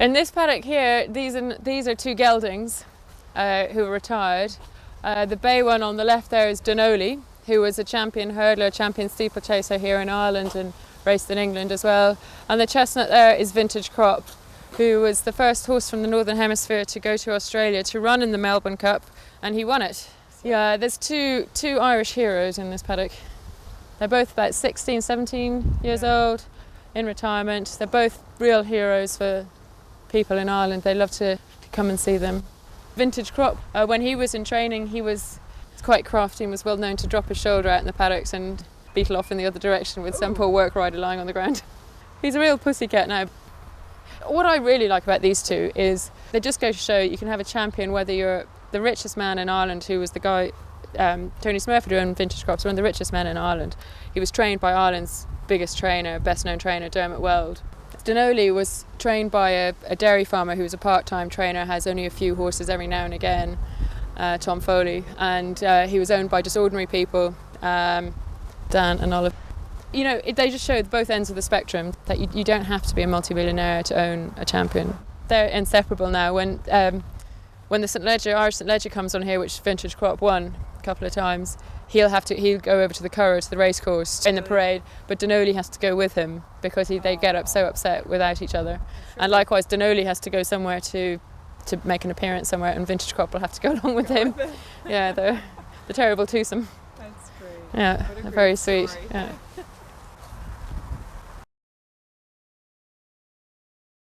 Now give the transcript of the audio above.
In this paddock here, these are two geldings who are retired. The bay one on the left there is Danoli, who was a champion hurdler, champion steeplechaser here in Ireland and raced in England as well. And the chestnut there is Vintage Crop, who was the first horse from the Northern Hemisphere to go to Australia to run in the Melbourne Cup, and he won it. Yeah, there's two Irish heroes in this paddock. They're both about 16, 17 years old, in retirement. They're both real heroes for people in Ireland. They love to come and see them. Vintage Crop, when he was in training, he was quite crafty and was well known to drop his shoulder out in the paddocks and beetle off in the other direction with some poor work rider lying on the ground. He's a real pussycat now. What I really like about these two is they just go to show you can have a champion whether you're the richest man in Ireland, who was the guy, Tony Smurford, who owned Vintage Crops, one of the richest men in Ireland. He was trained by Ireland's biggest trainer, best known trainer, Dermot Weld. Danoli was trained by a dairy farmer who was a part-time trainer, has only a few horses every now and again, Tom Foley, and he was owned by just ordinary people, Dan and Olive. You know, they just show both ends of the spectrum, that you don't have to be a multi-millionaire to own a champion. They're inseparable now. When the Irish St Ledger comes on here, which Vintage Crop won a couple of times, he'll go over to the Curragh, to the racecourse in the parade, but Danoli has to go with him because they get so upset without each other. And likewise, Danoli has to go somewhere to make an appearance somewhere, and Vintage Crop will have to go along with him. Yeah, the terrible twosome. That's great. Yeah, they're very sweet. Yeah.